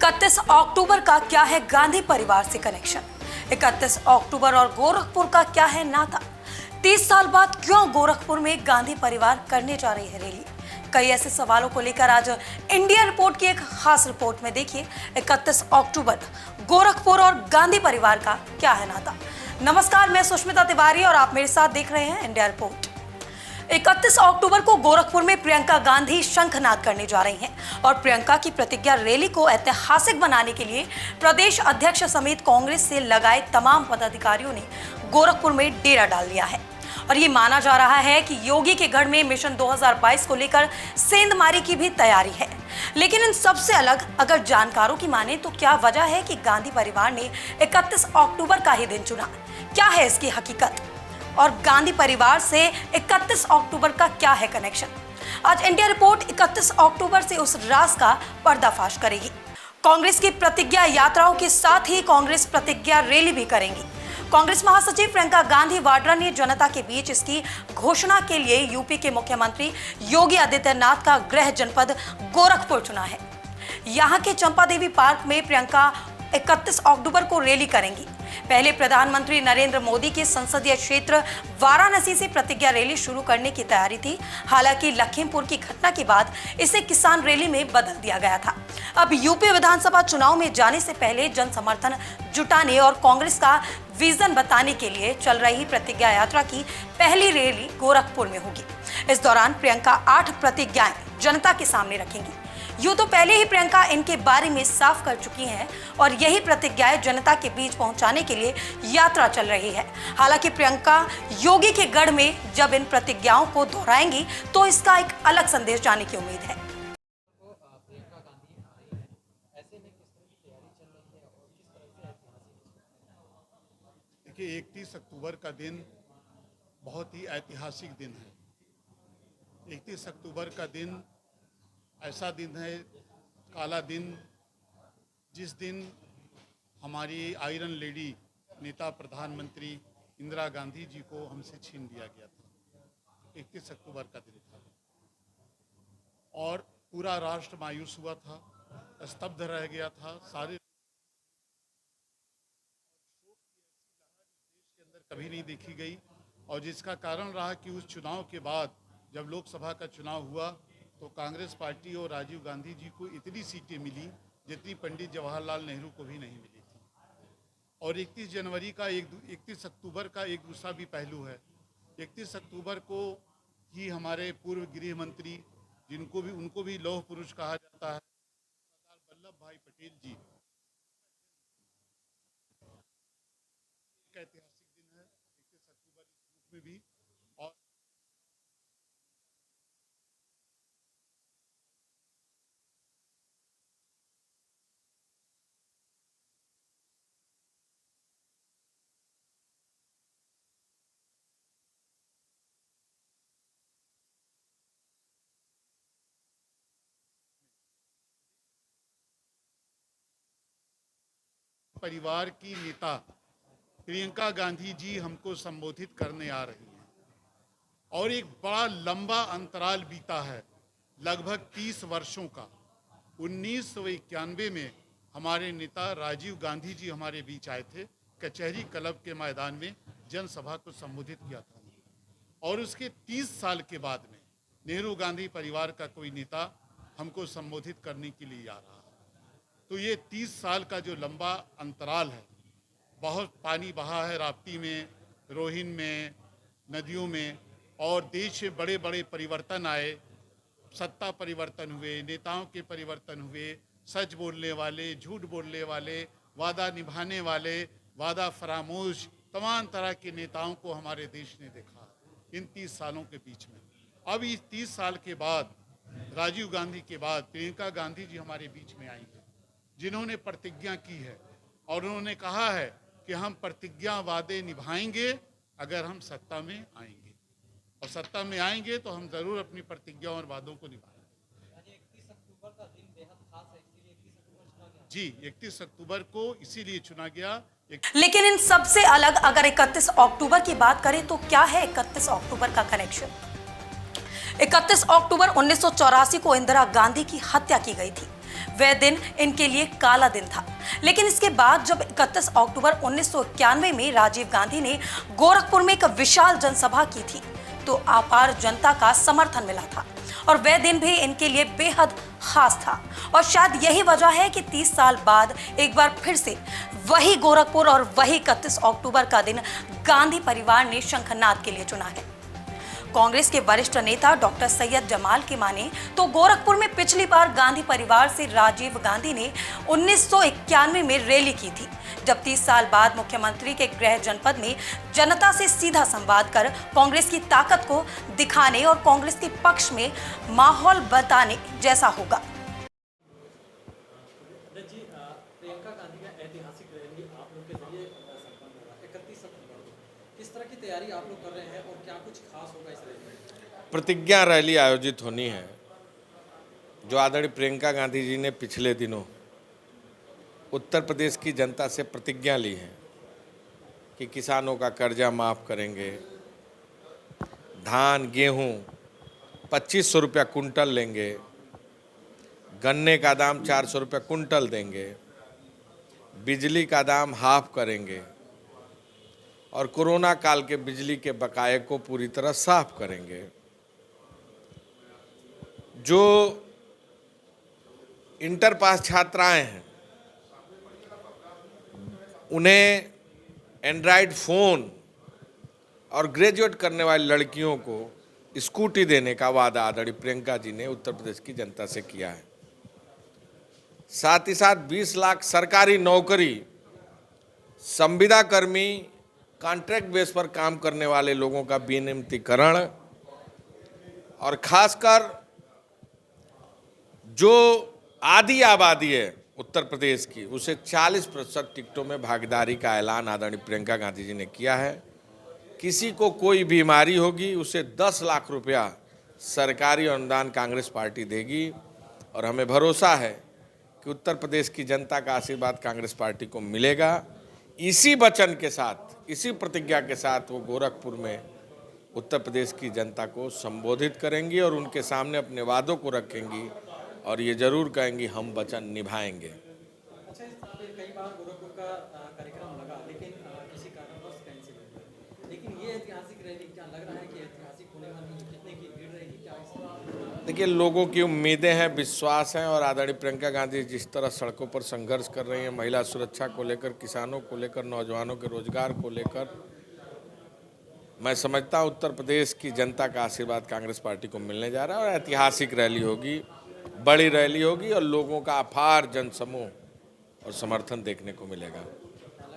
31 अक्टूबर का क्या है गांधी परिवार से कनेक्शन? 31 अक्टूबर और गोरखपुर का क्या है नाता? 30 साल बाद क्यों गोरखपुर में गांधी परिवार करने जा रही है रैली? कई ऐसे सवालों को लेकर आज इंडिया रिपोर्ट की एक खास रिपोर्ट में देखिए 31 अक्टूबर गोरखपुर और गांधी परिवार का क्या है नाता। नमस्कार, मैं सुष्मिता तिवारी और आप मेरे साथ देख रहे हैं इंडिया रिपोर्ट। 31 अक्टूबर को गोरखपुर में प्रियंका गांधी शंखनाद करने जा रही हैं और प्रियंका की प्रतिज्ञा रैली को ऐतिहासिक बनाने के लिए प्रदेश अध्यक्ष समेत कांग्रेस से लगाए तमाम पदाधिकारियों ने गोरखपुर में डेरा डाल लिया है। और ये माना जा रहा है कि योगी के गढ़ में मिशन 2022 को लेकर सेंधमारी की भी तैयारी है। लेकिन इन सबसे अलग अगर जानकारों की माने तो क्या वजह है कि गांधी परिवार ने 31 अक्टूबर का ही दिन चुना? क्या है इसकी हकीकत और गांधी परिवार से 31 अक्टूबर का क्या है कनेक्शन? आज इंडिया रिपोर्ट 31 अक्टूबर से उस राज का पर्दाफाश करेगी। कांग्रेस की प्रतिज्ञा यात्राओं के साथ ही कांग्रेस प्रतिज्ञा रैली भी करेंगी। कांग्रेस महासचिव प्रियंका गांधी वाड्रा ने जनता के बीच इसकी घोषणा के लिए यूपी के मुख्यमंत्री योगी आदित्यनाथ का गृह जनपद गोरखपुर चुना है। यहाँ के चंपादेवी पार्क में प्रियंका 31 अक्टूबर को रैली करेंगी। पहले प्रधानमंत्री नरेंद्र मोदी के संसदीय क्षेत्र वाराणसी से प्रतिज्ञा रैली शुरू करने की तैयारी थी। हालांकि लखीमपुर की घटना के बाद इसे किसान रैली में बदल दिया गया था। अब यूपी विधानसभा चुनाव में जाने से पहले जन समर्थन जुटाने और कांग्रेस का विजन बताने के लिए चल रही प्रतिज्ञा यात्रा की पहली रैली गोरखपुर में होगी। इस दौरान प्रियंका 8 प्रतिज्ञाएं जनता के सामने रखेंगी। यूं तो पहले ही प्रियंका इनके बारे में साफ कर चुकी हैं और यही प्रतिज्ञाएं जनता के बीच पहुंचाने के लिए यात्रा चल रही है। हालांकि प्रियंका योगी के गढ़ में जब इन प्रतिज्ञाओं को दोहराएंगी तो इसका एक अलग संदेश जाने की उम्मीद है। देखिए, 31 अक्टूबर का दिन बहुत ही ऐतिहासिक दिन है। 31 अक्टूबर का दिन ऐसा दिन है, काला दिन, जिस दिन हमारी आयरन लेडी नेता प्रधानमंत्री इंदिरा गांधी जी को हमसे छीन लिया गया था। 31 अक्टूबर का दिन था और पूरा राष्ट्र मायूस हुआ था, स्तब्ध रह गया था। सारे देश के अंदर कभी नहीं देखी गई और जिसका कारण रहा कि उस चुनाव के बाद जब लोकसभा का चुनाव हुआ तो कांग्रेस पार्टी और राजीव गांधी जी को इतनी सीटें मिली जितनी पंडित जवाहरलाल नेहरू को भी नहीं मिली थी। और 31 अक्टूबर का एक दूसरा भी पहलू है। 31 अक्टूबर को ही हमारे पूर्व गृह मंत्री, उनको भी लौह पुरुष कहा जाता है, सरदार वल्लभ भाई पटेल जी, एक ऐतिहासिक दिन है 31 अक्टूबर इस रूप में भी। और परिवार की नेता प्रियंका गांधी जी हमको संबोधित करने आ रही हैं और एक बड़ा लंबा अंतराल बीता है, लगभग 30 वर्षों का। 1991 में हमारे नेता राजीव गांधी जी हमारे बीच आए थे, कचहरी क्लब के मैदान में जनसभा को संबोधित किया था और उसके 30 साल के बाद में नेहरू गांधी परिवार का कोई नेता हमको संबोधित करने के लिए आ रहा है। तो ये 30 साल का जो लंबा अंतराल है, बहुत पानी बहा है राप्ती में, रोहिन में, नदियों में, और देश में बड़े बड़े परिवर्तन आए, सत्ता परिवर्तन हुए, नेताओं के परिवर्तन हुए, सच बोलने वाले, झूठ बोलने वाले, वादा निभाने वाले, वादा फरामोश, तमाम तरह के नेताओं को हमारे देश ने देखा इन 30 सालों के बीच में। अब इस 30 साल के बाद, राजीव गांधी के बाद प्रियंका गांधी जी हमारे बीच में आई हैं, जिन्होंने प्रतिज्ञा की है और उन्होंने कहा है कि हम प्रतिज्ञा वादे निभाएंगे अगर हम सत्ता में आएंगे, और सत्ता में आएंगे तो हम जरूर अपनी प्रतिज्ञा और वादों को निभाएंगे। 31 अक्टूबर का दिन बेहद खास है, इसीलिए 31 अक्टूबर चुना गया। जी, 31 अक्टूबर को इसीलिए चुना गया। लेकिन इन सबसे अलग अगर 31 अक्टूबर की बात करें तो क्या है 31 अक्टूबर का कनेक्शन? 31 अक्टूबर 1984 को इंदिरा गांधी की हत्या की गई थी। वह दिन इनके लिए काला दिन था। लेकिन इसके बाद जब 31 अक्टूबर 1991 में राजीव गांधी ने गोरखपुर में एक विशाल जनसभा की थी तो अपार जनता का समर्थन मिला था और वह दिन भी इनके लिए बेहद खास था। और शायद यही वजह है कि 30 साल बाद एक बार फिर से वही गोरखपुर और वही 31 अक्टूबर का दिन गांधी परिवार ने शंखनाद के लिए चुना है। कांग्रेस के वरिष्ठ नेता डॉक्टर सैयद जमाल की माने तो गोरखपुर में पिछली बार गांधी परिवार से राजीव गांधी ने 1991 में रैली की थी, जब 30 साल बाद मुख्यमंत्री के गृह जनपद में जनता से सीधा संवाद कर कांग्रेस की ताकत को दिखाने और कांग्रेस के पक्ष में माहौल बताने जैसा होगा। जी प्रियंका गांधी का ऐतिहासिक रैली आप लोग के जरिए संपन्न होगा 31 सितंबर को। किस तरह की तैयारी आप लोग कर रहे हैं और क्या कुछ खास होगा इस रैली में? प्रतिज्ञा रैली आयोजित होनी है जो आदरणीय प्रियंका गांधी जी ने पिछले दिनों उत्तर प्रदेश की जनता से प्रतिज्ञा ली है कि किसानों का कर्जा माफ़ करेंगे, धान गेहूं 2500 रुपया कुंटल लेंगे, गन्ने का दाम 400 रुपया कुंटल देंगे, बिजली का दाम हाफ करेंगे और कोरोना काल के बिजली के बकाये को पूरी तरह साफ करेंगे। जो इंटर पास छात्राएं हैं उन्हें एंड्रॉयड फ़ोन और ग्रेजुएट करने वाली लड़कियों को स्कूटी देने का वादा आदरणीय प्रियंका जी ने उत्तर प्रदेश की जनता से किया है। साथ ही साथ 20 लाख सरकारी नौकरी, संविदा कर्मी, कॉन्ट्रैक्ट बेस पर काम करने वाले लोगों का विनियमितीकरण और खासकर जो आधी आबादी है उत्तर प्रदेश की उसे 40% टिकटों में भागीदारी का ऐलान आदरणीय प्रियंका गांधी जी ने किया है। किसी को कोई बीमारी होगी उसे 10 लाख रुपया सरकारी अनुदान कांग्रेस पार्टी देगी और हमें भरोसा है कि उत्तर प्रदेश की जनता का आशीर्वाद कांग्रेस पार्टी को मिलेगा। इसी वचन के साथ, इसी प्रतिज्ञा के साथ वो गोरखपुर में उत्तर प्रदेश की जनता को संबोधित करेंगी और उनके सामने अपने वादों को रखेंगी और ये जरूर कहेंगी हम वचन निभाएंगे। अच्छा, इस पे कई बार गोरखपुर का कार्यक्रम लगा लेकिन किसी कारणवश कैंसिल हो गया, लेकिन ये ऐतिहासिक रैली क्या लग रहा है कि ऐतिहासिक होने वाली है? कितने की भीड़ रहेगी क्या इस? देखिए, लोगों की उम्मीदें हैं, विश्वास हैं और आदरणीय प्रियंका गांधी जिस तरह सड़कों पर संघर्ष कर रही हैं, महिला सुरक्षा को लेकर, किसानों को लेकर, नौजवानों के रोजगार को लेकर, मैं समझता हूँ उत्तर प्रदेश की जनता का आशीर्वाद कांग्रेस पार्टी को मिलने जा रहा है और ऐतिहासिक रैली होगी, बड़ी रैली होगी और लोगों का अपार जनसमूह और समर्थन देखने को मिलेगा। लग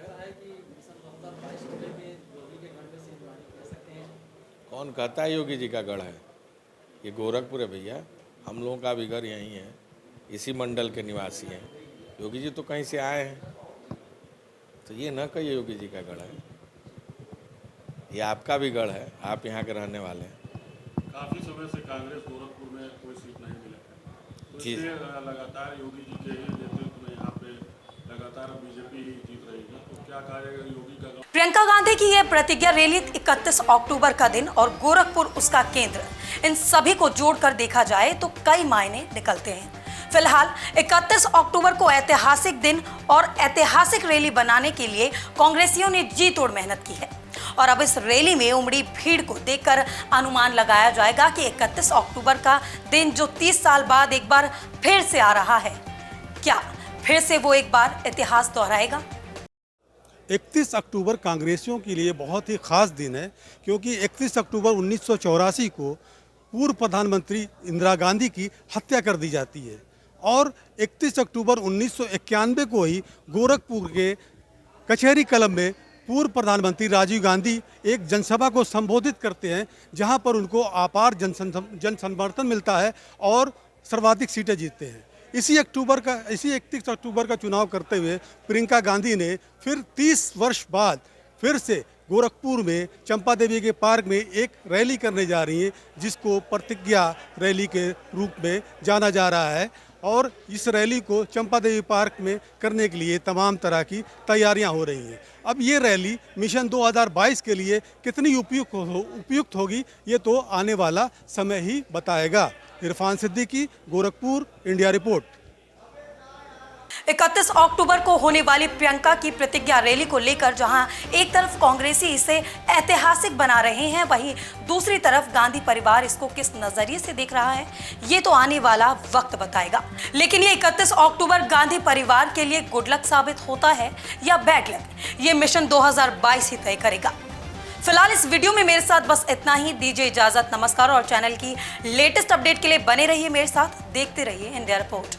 रहा है कि सन 2022 में योगी के गढ़ में से निवारी कह सकते हैं। कौन कहता है योगी जी का गढ़ है? ये गोरखपुर है भैया, हम लोगों का भी घर यहीं है, इसी मंडल के निवासी हैं। योगी जी तो कहीं से आए हैं, तो ये ना कहिए योगी जी का गढ़ है, ये आपका भी गढ़ है, आप यहाँ के रहने वाले हैं। काफ़ी समय से कांग्रेस गोरखपुर में कोई सीट नहीं मिला है, तो जी। इसलिए लगातार योगी जी के ही नेतृत्व में यहाँ पे लगातार बीजेपी ही जीत रही है, तो क्या कहा जाएगा योगी का? प्रियंका गांधी की यह प्रतिज्ञा रैली 31 अक्टूबर का दिन और गोरखपुर उसका केंद्र, इन सभी को जोड़कर देखा जाए तो कई मायने निकलते हैं। फिलहाल 31 अक्टूबर को ऐतिहासिक दिन और ऐतिहासिक रैली बनाने के लिए कांग्रेसियों ने जी तोड़ मेहनत की है और अब इस रैली में उमड़ी भीड़ को देखकर अनुमान लगाया जाएगा कि 31 अक्टूबर का दिन जो 30 साल बाद एक बार फिर से आ रहा है, क्या फिर से वो एक बार इतिहास दोहराएगा? 31 अक्टूबर कांग्रेसियों के लिए बहुत ही खास दिन है, क्योंकि 31 अक्टूबर 1984 को पूर्व प्रधानमंत्री इंदिरा गांधी की हत्या कर दी जाती है और 31 अक्टूबर 1991 को ही गोरखपुर के कचहरी कलब में पूर्व प्रधानमंत्री राजीव गांधी एक जनसभा को संबोधित करते हैं, जहां पर उनको अपार जन समर्थन मिलता है और सर्वाधिक सीटें जीतते हैं। इसी 31 अक्टूबर का चुनाव करते हुए प्रियंका गांधी ने फिर 30 वर्ष बाद फिर से गोरखपुर में चंपा देवी के पार्क में एक रैली करने जा रही हैं, जिसको प्रतिज्ञा रैली के रूप में जाना जा रहा है और इस रैली को चंपा देवी पार्क में करने के लिए तमाम तरह की तैयारियां हो रही हैं। अब ये रैली मिशन 2022 के लिए कितनी उपयुक्त होगी, ये तो आने वाला समय ही बताएगा। Irfan Siddiqui, Gorakhpur, India report. 31 अक्टूबर को होने वाली प्रियंका की प्रतिज्ञा रैली को लेकर जहां एक तरफ कांग्रेसी इसे ऐतिहासिक बना रहे हैं, वहीं दूसरी तरफ गांधी परिवार इसको किस नजरिए से देख रहा है, ये तो आने वाला वक्त बताएगा। लेकिन ये 31 अक्टूबर गांधी परिवार के लिए गुड लक साबित होता है या बैड लक, ये मिशन 2022 ही तय करेगा। फिलहाल इस वीडियो में मेरे साथ बस इतना ही। दीजिए इजाजत, नमस्कार। और चैनल की लेटेस्ट अपडेट के लिए बने रहिए मेरे साथ, देखते रहिए इंडिया रिपोर्ट।